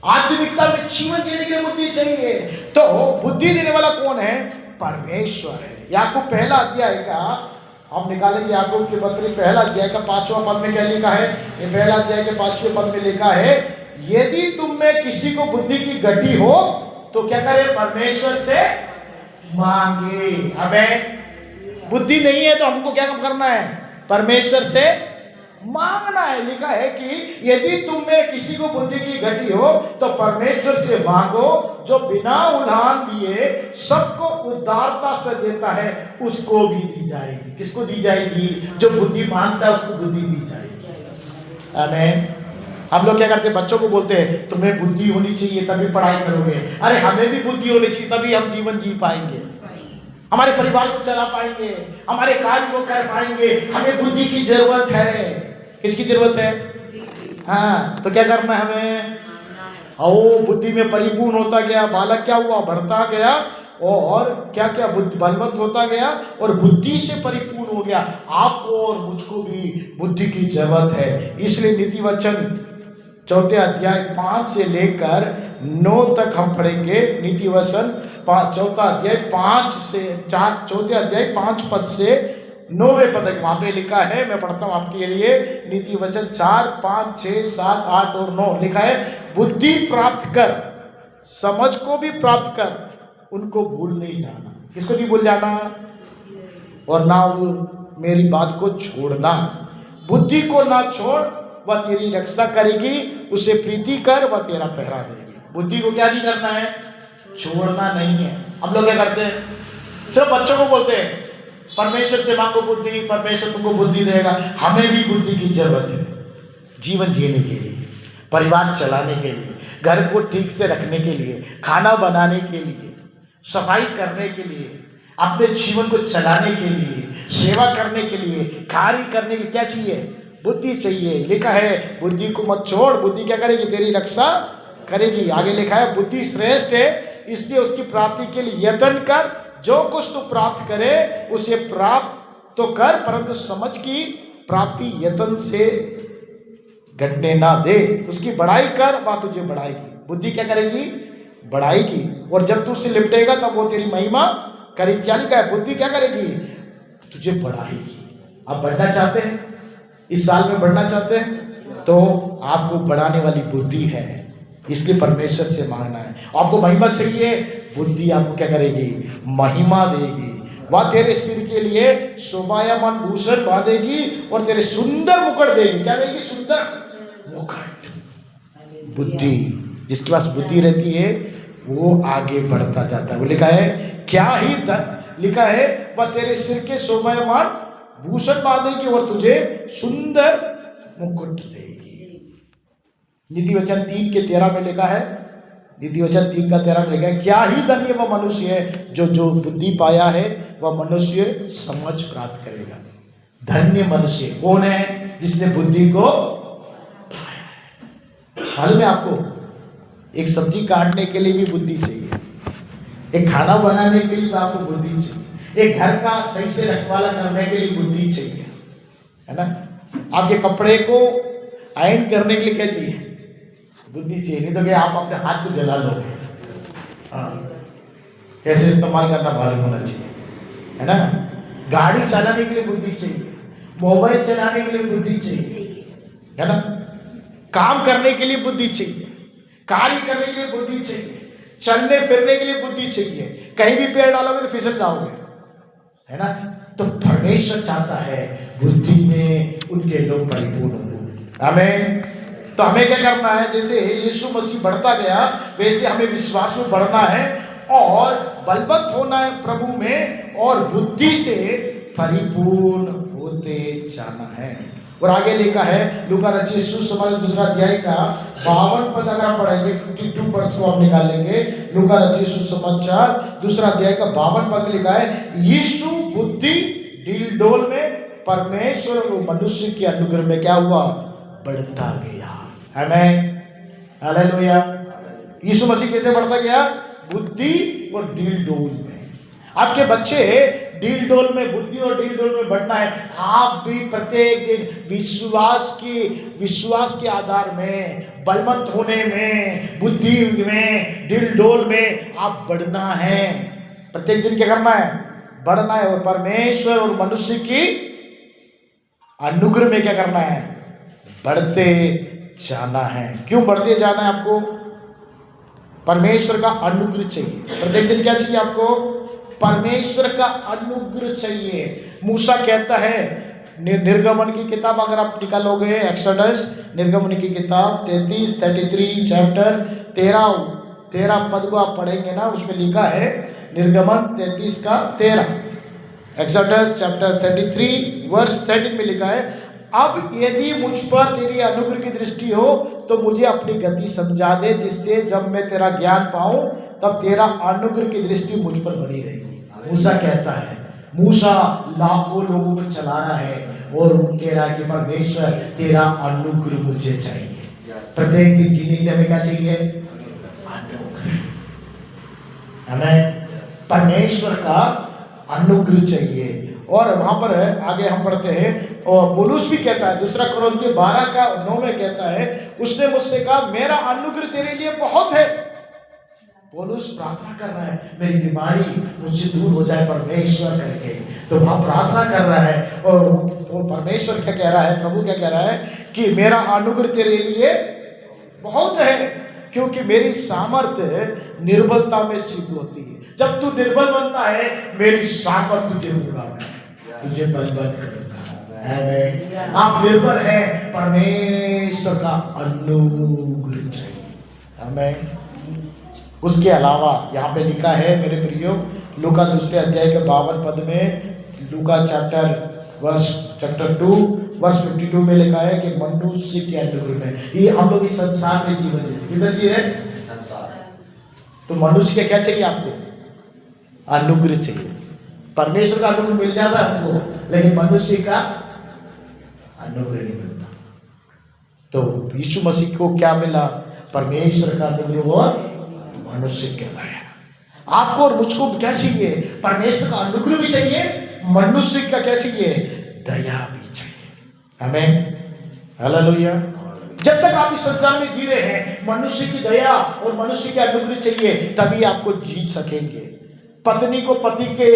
आत्मिकता में जीवन जीने के लिए बुद्धि चाहिए। तो बुद्धि देने वाला कौन है? परमेश्वर है। याकूब पहला अध्याय का हम निकालेंगे, याकूब के पत्री पहला अध्याय का 5वां पद में क्या लिखा है? ये पहला अध्याय के 5वें पद में लिखा है, यदि तुम में किसी को बुद्धि की घटी हो तो क्या करे? परमेश्वर से मांगे। हमें बुद्धि नहीं है तो हमको क्या करना है? परमेश्वर से मांगना है। लिखा है कि यदि तुम में किसी को बुद्धि की घटी हो तो परमेश्वर से मांगो, जो बिना उधार दिए सबको उदारता से देता है, उसको भी दी जाएगी। किसको दी जाएगी? जो बुद्धि मांगता है उसको बुद्धि दी जाएगी। आमीन। हम लोग क्या करते हैं? बच्चों को बोलते हैं तुम्हें बुद्धि होनी चाहिए तभी पढ़ाई करोगे। अरे हमें भी बुद्धि होनी चाहिए तभी हम जीवन जी पाएंगे, हमारे परिवार को चला पाएंगे, हमारे कार्य को कर पाएंगे। हमें बुद्धि की जरूरत है। किसकी जरूरत है? हाँ, तो क्या करना है हमें? ओ बुद्धि में परिपूर्ण होता गया, बालक क्या हुआ? बढ़ता गया, और क्या क्या बलवंत होता गया और बुद्धि से परिपूर्ण हो गया। आपको और मुझको भी बुद्धि की जरूरत है। इसलिए नीति वचन 4 अध्याय 5 से लेकर 9 तक हम पढ़ेंगे। नीति वचन 4 अध्याय 5 से 4 अध्याय 5 पद से 9वें पद तक वहां पे लिखा है। मैं पढ़ता हूं आपके लिए। नीति वचन 4, 5, 6, 7, 8 और 9 लिखा है, बुद्धि प्राप्त कर, समझ को भी प्राप्त कर, उनको भूल नहीं जाना। किसको नहीं भूल जाना? और ना वो मेरी बात को छोड़ना। बुद्धि को ना छोड़, वह तेरी रक्षा करेगी, उसे प्रीति कर, वह तेरा पहरा देगी। बुद्धि को क्या नहीं करना है? छोड़ना नहीं है। हम लोग क्या करते हैं? सिर्फ बच्चों को बोलते हैं परमेश्वर से मांगो बुद्धि, परमेश्वर तुमको बुद्धि देगा। हमें भी बुद्धि की जरूरत है जीवन जीने के लिए, परिवार चलाने के लिए, घर को ठीक से रखने के लिए, खाना बनाने के लिए, सफाई करने के लिए, अपने जीवन को चलाने के लिए, सेवा करने के लिए, कार्य करने के लिए क्या चाहिए? बुद्धि चाहिए। लिखा है बुद्धि को मत छोड़, बुद्धि क्या करेगी? तेरी रक्षा करेगी। आगे लिखा है बुद्धि श्रेष्ठ है, इसलिए उसकी प्राप्ति के लिए यत्न कर। जो कुछ तू प्राप्त करे उसे प्राप्त तो कर, परंतु समझ की प्राप्ति यत्न से घटने ना दे। उसकी बढ़ाई कर, वह तुझे बढ़ाएगी। बुद्धि क्या करेगी? बढ़ाएगी। और जब तू उससे लिपटेगा तब वो तेरी महिमा करेगी। क्या लिखा है? बुद्धि क्या करेगी? तुझे बढ़ाएगी। आप बढ़ना चाहते हैं? इस साल में बढ़ना चाहते हैं तो आपको बढ़ाने वाली बुद्धि है, इसलिए परमेश्वर से मांगना है। आपको महिमा चाहिए, बुद्धि आपको क्या करेगी? महिमा देगी। वह तेरे सिर के लिए शोभायमान भूषण बांधेगी और तेरे सुंदर मुकुट देगी। क्या देगी? सुंदर मुकुट। बुद्धि, जिसके पास बुद्धि रहती है वो आगे बढ़ता जाता है। वो लिखा है क्या ही लिखा है, वह तेरे सिर के शोभायमान भूषण बांधेगी और तुझे सुंदर मुकुट देगी। नीति वचन 3 के 13 में लिखा है, नीति वचन 3 का 13 में लिखा है, क्या ही धन्य वह मनुष्य है जो बुद्धि पाया है, वह मनुष्य समझ प्राप्त करेगा। धन्य मनुष्य कौन है? जिसने बुद्धि को पाया है। मालूम है आपको, एक सब्जी काटने के लिए भी बुद्धि चाहिए, एक खाना बनाने के लिए भी आपको बुद्धि चाहिए, एक घर का सही से रखवाला करने के लिए बुद्धि चाहिए, है ना। आपके कपड़े को आयरन करने के लिए क्या चाहिए? बुद्धि चाहिए। नहीं तो क्या आप अपने हाथ को जला लोगे। हाँ, कैसे इस्तेमाल करना मालूम होना चाहिए, है ना। गाड़ी चलाने के लिए बुद्धि चाहिए, मोबाइल चलाने के लिए बुद्धि चाहिए, है ना। काम करने के लिए बुद्धि चाहिए, कार्य करने के लिए बुद्धि चाहिए, चलने फिरने के लिए बुद्धि चाहिए। कहीं भी पैर डालोगे तो फिसल जाओगे, है ना। तो परमेश्वर चाहता है बुद्धि में उनके लोग परिपूर्ण हो। आमीन। तो हमें क्या करना है? जैसे यीशु मसीह बढ़ता गया वैसे हमें विश्वास में बढ़ना है और बलवंत होना है प्रभु में और बुद्धि से परिपूर्ण होते जाना है। और आगे लिखा है लूका रचित सुसमाचार दूसरा अध्याय का 52 पद अगर आप पढ़ेंगे 52 पद को हम निकालेंगे। लूका रचित सुसमाचार दूसरा अध्याय का 52 पद में लिखा है यीशु बुद्धि डील डोल में परमेश्वर और मनुष्य के अनुग्रह में क्या हुआ, बढ़ता गया। आमीन, हालेलुया। यीशु मसीह कैसे बढ़ता गया, बुद्धि और डील डोल में। आपके बच्चे डील डोल में, बुद्धि और डील डोल में बढ़ना है। आप भी प्रत्येक दिन विश्वास के आधार में, बलवंत होने में, बुद्धि में, डील डोल में आप बढ़ना है। प्रत्येक दिन क्या करना है, बढ़ना है। और परमेश्वर और मनुष्य की अनुग्रह में क्या करना है, बढ़ते जाना है। क्यों बढ़ते जाना है आपको, परमेश्वर का अनुग्रह चाहिए। प्रत्येक दिन क्या चाहिए आपको, परमेश्वर का अनुग्रह चाहिए। मूसा कहता है निर्गमन की किताब अगर आप निकालोगे, एक्सोडस निर्गमन की किताब 33 चैप्टर 13 पद को आप पढ़ेंगे ना, उसमें लिखा है निर्गमन 33 का 13, एक्सोडस चैप्टर 33 वर्स 13 में लिखा है अब यदि मुझ पर तेरी अनुग्रह की दृष्टि हो तो मुझे अपनी गति समझा दे, जिससे जब मैं तेरा ज्ञान पाऊं तब तेरा अनुग्रह की दृष्टि मुझ पर बनी रहेगी। मूसा कहता है, मूसा लाखों लोगों को चला रहा है और कह रहा है कि परमेश्वर तेरा अनुग्रह मुझे चाहिए। प्रत्येक दिन जीने के लिए हमें क्या चाहिए, अनुग्रह। हमें परमेश्वर का अनुग्रह चाहिए। और वहां पर आगे हम पढ़ते हैं और पौलुस भी कहता है, दूसरा कुरिन्थियों 12 का 9 में कहता है उसने मुझसे कहा मेरा अनुग्रह तेरे लिए बहुत है। पौलुस प्रार्थना कर रहा है मेरी बीमारी मुझसे दूर हो जाए परमेश्वर करके, तो वहां प्रार्थना कर रहा है। और परमेश्वर क्या कह रहा है, प्रभु क्या कह रहा है कि मेरा अनुग्रह तेरे लिए बहुत है, क्योंकि मेरी सामर्थ्य निर्बलता में सिद्ध होती है। जब तू निर्बल बनता है मेरी सामर्थ्य तुझे होगा, तुझे बलवंत करूंगा। आमीन। आप निर्बल हैं, परमेश्वर का अनुग्रह चाहिए। आमीन। उसके अलावा यहाँ पे लिखा है मेरे प्रियो, लूका दूसरे अध्याय के 52 पद में, लूका चैप्टर 2 वर्स 52 में लिखा है कि मनुष्य के अनुग्रह में, ये हम लोग इस संसार में जीवन जी, किधर जी रहे संसार, तो मनुष्य के क्या चाहिए आपको, अनुग्रह चाहिए। परमेश्वर का अनुग्रह मिल जाता है हमको, लेकिन मनुष्य का अनुग्रह नहीं मिलता। तो यीशु मसीह को क्या मिला, परमेश्वर का अनुग्रह और मनुष्य कहलाया। आपको और मुझको क्या चाहिए, परमेश्वर का अनुग्रह भी चाहिए, मनुष्य का क्या चाहिए, दया भी चाहिए। आमीन, हालेलुया। जब तक आप इस संसार में जी रहे हैं मनुष्य की दया और मनुष्य के अनुग्रह चाहिए, तभी आपको जी सकेंगे। पत्नी को पति के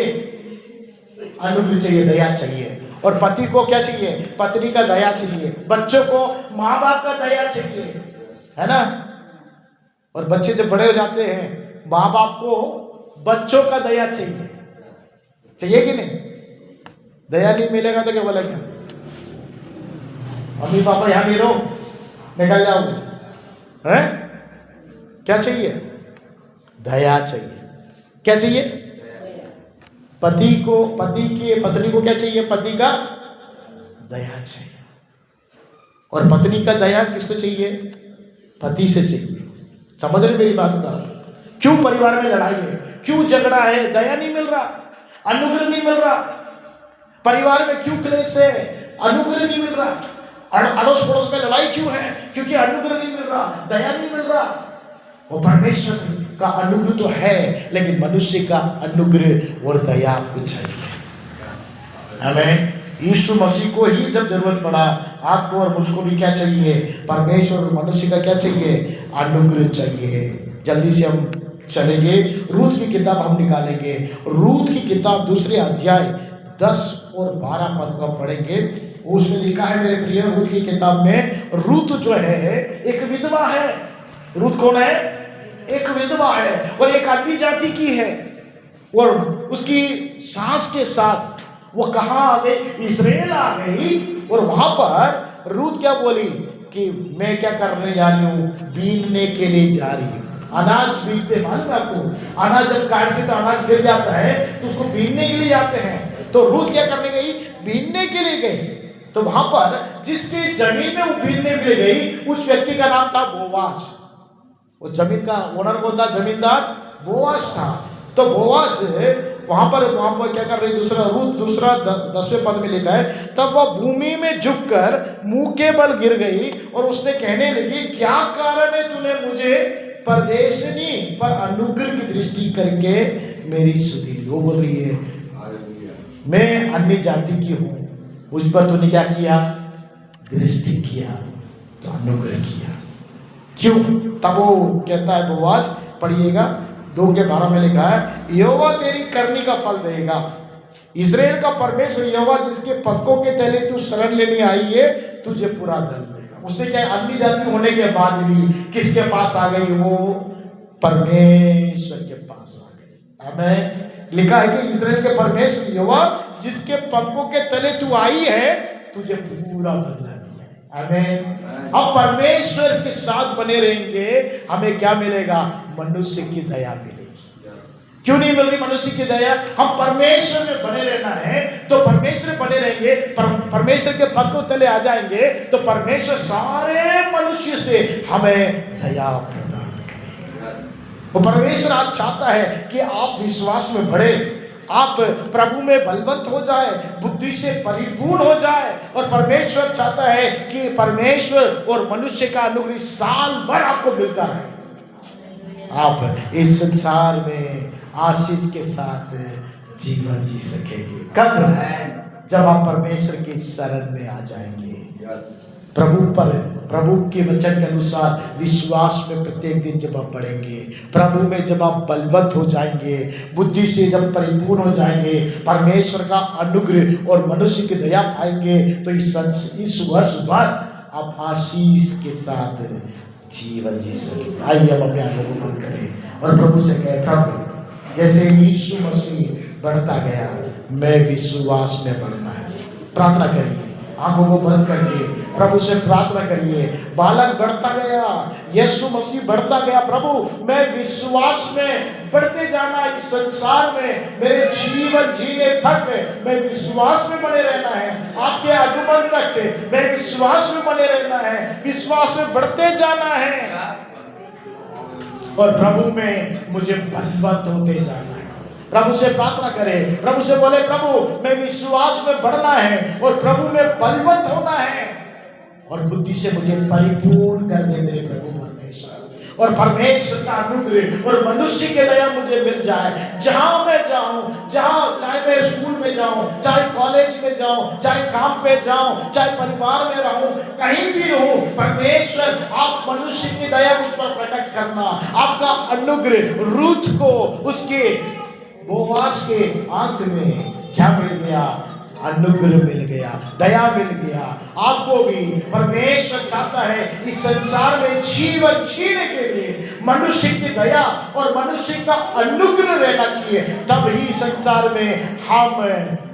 अनुग्रह चाहिए, दया चाहिए, और पति को क्या चाहिए, पत्नी का दया चाहिए। बच्चों को माँ बाप का दया चाहिए, है ना। और बच्चे जब बड़े हो जाते हैं माँ बाप को बच्चों का दया चाहिए, चाहिए कि नहीं। दया नहीं मिलेगा तो क्या बोलेंगे, मम्मी पापा यहाँ नहीं रहो, निकल जाओगे, हैं। क्या चाहिए, दया चाहिए। क्या चाहिए, पति को क्या चाहिए, पति का दया चाहिए। और पत्नी का दया किसको चाहिए, पति से चाहिए। समझ रहे मेरी बात का। क्यों परिवार में लड़ाई है, क्यों झगड़ा है, दया नहीं मिल रहा, अनुग्रह नहीं मिल रहा। परिवार में क्यों क्लेश है, अनुग्रह नहीं मिल रहा। अड़ोस पड़ोस में लड़ाई क्यों है, क्योंकि अनुग्रह नहीं मिल रहा, दया नहीं मिल रहा। वो परमेश्वर का अनुग्रह तो है, लेकिन मनुष्य का अनुग्रह और दया आपको चाहिए। आमीन। यीशु मसीह को ही जब जरूरत पड़ा, आपको और मुझको भी क्या चाहिए, परमेश्वर और मनुष्य का क्या चाहिए, अनुग्रह चाहिए। जल्दी से हम चलेंगे, रूत की किताब हम निकालेंगे। रूत की किताब दूसरे अध्याय 10 और 12 पद को हम पढ़ेंगे। उसमें लिखा है मेरे प्रिय, रूत की किताब में रूत जो है एक विधवा है। रूत कौन है, एक विधवा है और एक अन्य जाति की है। और उसकी सास के साथ वो कहाँ आ गई, इस्राएल आ गई। और वहां पर रूत क्या बोली कि मैं क्या करने जा रही हूँ, बीनने के लिए जा रही हूँ। अनाज बीनते, मालूम है आपको, अनाज जब काटते तो अनाज गिर जाता है तो उसको बीनने के लिए जाते हैं। तो रूथ क्या करने गई? बीनने के लिए गई। तो वहां पर जिसकी जमीन में वो बीनने के लिए गई, उस व्यक्ति का नाम था बोआज। उस जमीन का ओनर कौन था? जमींदार बोआज था। तो बोआज वहां पर क्या कर रही? दूसरा 10वें पद में लिखा है, तब वह भूमि में झुककर मुंह के बल गिर गई और उसने कहने लगी, क्या कारण है तूने मुझे परदेशनी पर अनुग्रह की दृष्टि करके मेरी सुधि ली? वो बोल रही है, मैं अन्य जाति की हूं, उस पर तूने क्या किया? दृष्टि किया, तो अनुग्रह किया। क्यों? तब वो कहता है बोआज, पढ़िएगा 2:12 में लिखा है, यहोवा तेरी करनी का फल देगा। इस्राएल का परमेश्वर यहोवा जिसके पंखों के तले तू शरण लेने आई है, तुझे पूरा धन देगा। उसने क्या? अन्य जाति होने के बाद भी किसके पास आ गई? वो परमेश्वर के पास आ गई। हमें लिखा है कि इस्राएल के परमेश्वर यहोवा जिसके पंखों के तले तू आई है, तुझे पूरा बदला दिया। आमीन। अब परमेश्वर के साथ बने रहेंगे, हमें क्या मिलेगा? मनुष्य की दया मिलेगी। क्यों नहीं मिल रही मनुष्य की दया? हम परमेश्वर में बने रहना है, तो परमेश्वर में बने रहेंगे, परमेश्वर के पंखों तले आ जाएंगे, तो परमेश्वर सारे मनुष्य से हमें दया प्रदान करेगा। वो परमेश्वर आज चाहता है कि आप विश्वास में बढ़े, आप प्रभु में बलवंत हो जाए, बुद्धि से परिपूर्ण हो जाए। और परमेश्वर चाहता है कि परमेश्वर और मनुष्य का अनुग्रह साल भर आपको मिलता रहे। आप इस संसार में आशीष के साथ जीवन जी सकेंगे। कब? जब आप परमेश्वर की शरण में आ जाएंगे, प्रभु के वचन के अनुसार विश्वास में प्रत्येक दिन जब आप बढ़ेंगे, प्रभु में जब आप बलवंत हो जाएंगे, बुद्धि से जब परिपूर्ण हो जाएंगे, परमेश्वर का अनुग्रह और मनुष्य की दया पाएंगे, तो इस वर्ष भर आप आशीष के साथ जीवन जी सकेंगे। आइए हम अपने आंखों को बंद करें और प्रभु से कहें, प्रभु जैसे यीशु मसीह बढ़ता गया, मैं विश्वास में बढ़ना है। प्रार्थना करिए, आंखों को बंद करके प्रभु से प्रार्थना करिए। बालक बढ़ता गया, यीशु मसीह बढ़ता गया, प्रभु मैं विश्वास में बढ़ते जाना, इस संसार में मेरे जीवन जीने तक मैं विश्वास में बने रहना है, आपके आगमन तक मैं विश्वास में बने रहना है, विश्वास में बढ़ते जाना है और प्रभु में मुझे बलवंत होते जाना है। प्रभु से प्रार्थना करें, प्रभु से बोले, प्रभु मैं विश्वास में बढ़ना है और प्रभु में बलवंत होना है और बुद्धि से मुझे परिपूर्ण कर दे मेरे प्रभु परमेश्वर। और परमेश्वर का अनुग्रह और मनुष्य के दया मुझे मिल जाए। जहां मैं जाऊं, चाहे मैं स्कूल में जाऊं, चाहे कॉलेज में जाऊं, चाहे काम पे जाऊं, चाहे परिवार में रहूं, कहीं भी रहूं, परमेश्वर आप मनुष्य की दया मुझ पर प्रकट करना। आपका अनुग्रह रूथ को उसके बोआज के आंख में क्या मिल गया? अनुग्रह मिल गया, दया मिल गया। आपको भी परमेश्वर चाहता है इस संसार में जीवन जीने के लिए मनुष्य की दया और मनुष्य का अनुग्रह रहना चाहिए, तब ही संसार में हम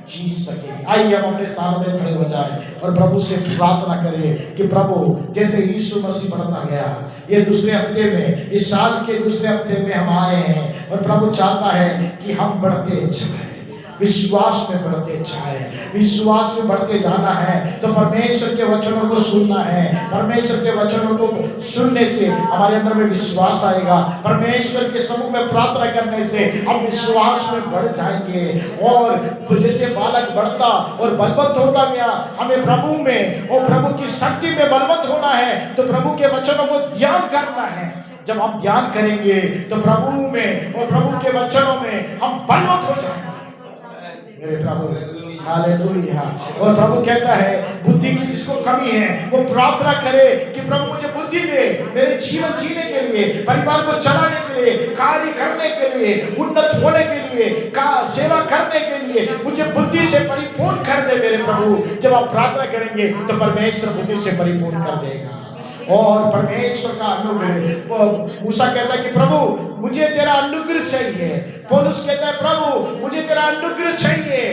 जी सकेंगे। आइए हम अपने स्थान में खड़े हो जाए और प्रभु से प्रार्थना करें कि प्रभु जैसे यीशु मसीह बढ़ता गया, ये दूसरे हफ्ते में, इस साल के दूसरे हफ्ते में हम आए हैं और प्रभु चाहता है कि हम बढ़ते जाएं, विश्वास में बढ़ते जाए। विश्वास में बढ़ते जाना है तो परमेश्वर के वचनों को सुनना है। परमेश्वर के वचनों को सुनने से हमारे अंदर में विश्वास आएगा। परमेश्वर के समूह में प्रार्थना करने से हम विश्वास में बढ़ जाएंगे और जैसे बालक बढ़ता और बलवंत होता गया, हमें प्रभु में और प्रभु की शक्ति में बलवंत होना है। तो प्रभु के वचनों को ध्यान करना है। जब हम ध्यान करेंगे तो प्रभु में और प्रभु के वचनों में हम बलवंत हो जाएंगे मेरे प्रभु। हालेलुया। और प्रभु कहता है बुद्धि की जिसको कमी है वो प्रार्थना करे कि प्रभु मुझे बुद्धि दे, मेरे जीवन जीने के लिए, परिवार को चलाने के लिए, कार्य करने के लिए, उन्नत होने के लिए, सेवा करने के लिए मुझे बुद्धि से परिपूर्ण कर दे मेरे प्रभु। जब आप प्रार्थना करेंगे तो परमेश्वर बुद्धि से परिपूर्ण कर देगा और परमेश्वर का अनुग्रह। मूसा कहता है कि प्रभु मुझे तेरा अनुग्रह चाहिए। पौलुस कहता है प्रभु मुझे तेरा अनुग्रह चाहिए।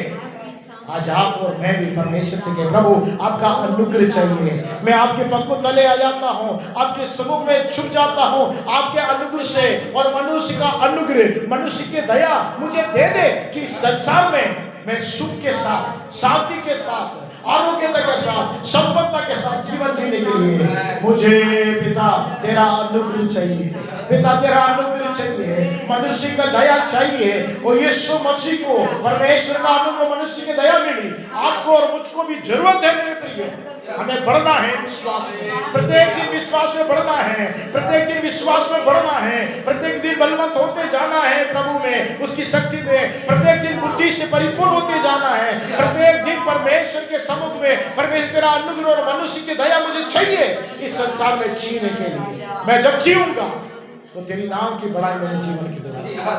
आज आप और मैं भी परमेश्वर से कहें, प्रभु आपका अनुग्रह चाहिए। मैं आपके पंखों तले आ जाता हूँ, आपके समूह में छुप जाता हूँ, आपके अनुग्रह से। और मनुष्य का अनुग्रह, मनुष्य की दया मुझे दे दे कि संसार में मैं सुख के साथ, शांति के साथ, आरोग्यता के साथ, संपन्नता के साथ जीवन जीने के लिए मुझे पिता तेरा अनुग्रह चाहिए। पिता तेरा अनुग्रह चाहिए, मनुष्य का दया चाहिए। और यीशु मसीह को परमेश्वर का अनुग्रह, मनुष्य की दया मिली। आपको और मुझको भी जरूरत है मेरे प्रिय। हमें बढ़ना है विश्वास में, प्रत्येक दिन विश्वास में बढ़ना है, प्रत्येक दिन विश्वास में बढ़ना है, प्रत्येक दिन बलवंत होते जाना है प्रभु में, उसकी शक्ति में, प्रत्येक दिन बुद्धि से परिपूर्ण होते जाना है, प्रत्येक दिन परमेश्वर के सम्मुख में परमेश्वर तेरा अनुग्रह और मनुष्य की दया मुझे चाहिए इस संसार में जीने के लिए। मैं जब जीऊंगा तो तेरी नाम की बड़ाई मेरे जीवन की दया।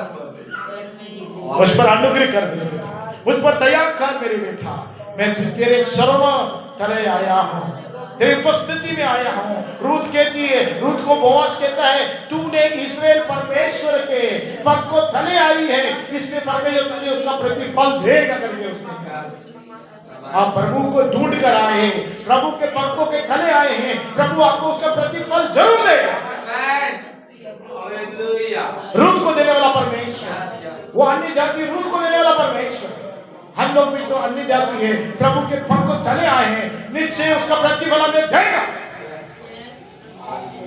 मुझ पर अनुग्रह कर मेरे पिता, मुझ पर दया कर मेरे पिता। मैं तेरे चरणों तरह आया हूँ, तेरी उपस्थिति में आया हूँ। रूत कहती है, रूत को बोआज कहता है, तूने इस्राएल परमेश्वर के पग को तले आई है, इसलिए परमेश्वर तुझे उसका प्रतिफल देगा करके उसने कहा। आप प्रभु को ढूंढ कर आए हैं, प्रभु के पगों के तले आए हैं, प्रभु आपको उसका प्रतिफल जरूर देगा। रूत को देने वाला परमेश्वर, वो अन्य जाति रूत को देने वाला परमेश्वर। हम लोग भी जो अन्य जाति है, प्रभु के पग को तले आए हैं, निश्चय उसका प्रतिफल हमें देगा।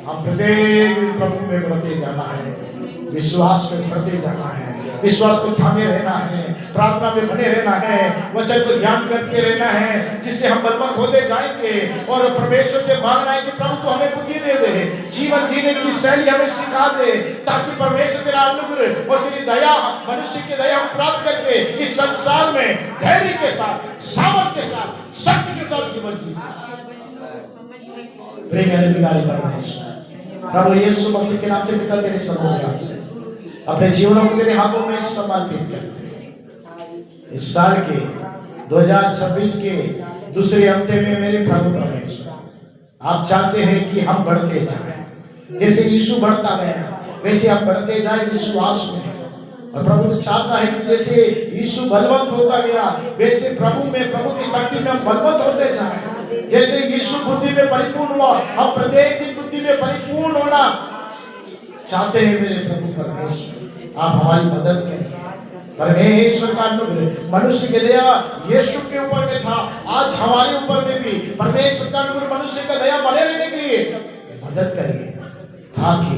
हम प्रत्येक दिन प्रभु में बढ़ते जाना है, विश्वास में बढ़ते जाना है, विश्वास को थामे रहना है, प्रार्थना में बने रहना है, वचन को ध्यान करते रहना है, जिससे हम बलवंत होते जाएंगे। और परमेश्वर से मांगना है कि प्रभु तू हमें बुद्धि दे दे, जीवन जीने की शैली हमें सिखा दे, ताकि परमेश्वर तेरा अनुग्रह और तेरी दया, मनुष्य की दया हम प्राप्त करके इस संसार में धैर्य के साथ, सामर्थ के साथ, शक्ति के साथ जीवन जी सकें। परमेश्वर प्रभु यीशु मसीह के नाम से पिता तेरे सम्मुख अपने जीवनों को तेरे हाथों में समर्पित करते हैं। इस साल के 2026 के दूसरे हफ्ते में मेरे प्रभु परमेश्वर, आप चाहते हैं कि हम बढ़ते जाएं, जैसे यीशु बढ़ता गया वैसे हम बढ़ते जाएं विश्वास में। और प्रभु तो चाहता है कि जैसे यीशु बलवंत होता गया वैसे प्रभु में, प्रभु की शक्ति में हम बलवंत होते जाएं। जैसे यीशु बुद्धि में परिपूर्ण हुआ, हम प्रत्येक दिन बुद्धि में परिपूर्ण होना चाहते हैं मेरे प्रभु परमेश्वर। आप हमारी मदद करिए। परमेश्वर का अनुग्रह, मनुष्य की दया यीशु के ऊपर में था, आज हमारे ऊपर में भी परमेश्वर का अनुग्रह, मनुष्य का दया बने रहने के लिए मदद करिए, ताकि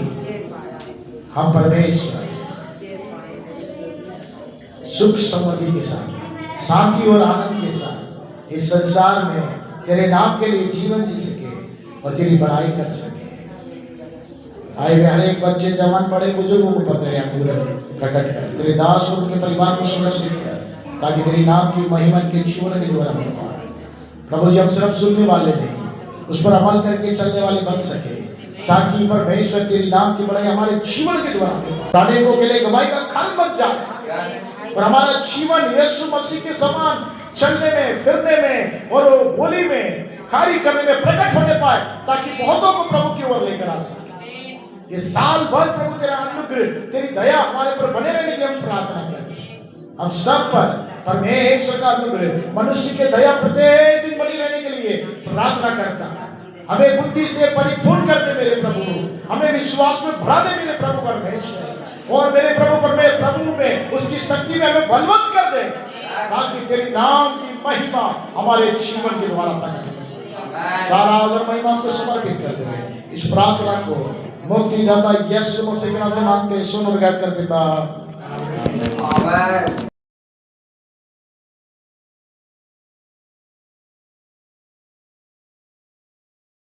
हम परमेश्वर सुख समृद्धि के साथ, शांति और आनंद के साथ इस संसार में तेरे नाम के लिए जीवन जी सके और तेरी बड़ाई कर सके। आए हुए हर एक बच्चे, जवान, बड़े बुजुर्गों को पर तेरे अनुग्रह प्रकट कर, तेरे दास और उनके परिवार को सुरक्षित कर, ताकि तेरी नाम की महिमा के जीवन के द्वारा हम पाए। प्रभु जी हम सिर्फ सुनने वाले नहीं, उस पर अमल करके चलने वाले बन सके, ताकि परमेश्वर तेरी नाम की बड़ाई हमारे जीवन के द्वारा अनेकों के लिए गवाही का खन बन जाए और हमारा जीवन यीशु मसीह के समान चलने में, फिरने में और बोली में, कार्य करने में प्रकट होने पाए, ताकि बहुतों को प्रभु की ओर लेकर आ सके। ये साल भर प्रभु तेरा अनुग्रह, तेरी दया हमारे पर बने रहने के लिए हम प्रार्थना करते हैं। हम सब पर परमेश्वर का अनुग्रह, मनुष्य की दया प्रत्येक दिन बनी रहने के लिए प्रार्थना करता है। हमें बुद्धि से परिपूर्ण कर दे मेरे प्रभु, हमें विश्वास में बढ़ा दे मेरे प्रभु परमेश्वर, और मेरे प्रभु में उसकी शक्ति में हमें बलवंत कर दे, ताकि तेरी नाम की महिमा हमारे जीवन के द्वारा प्रकट हो। सारा आदर महिमा को समर्पित करते हुए इस प्रार्थना को मुक्तिदाता यीशु मसीह के नाम से मांगते, सुन और कर पिता। आमीन।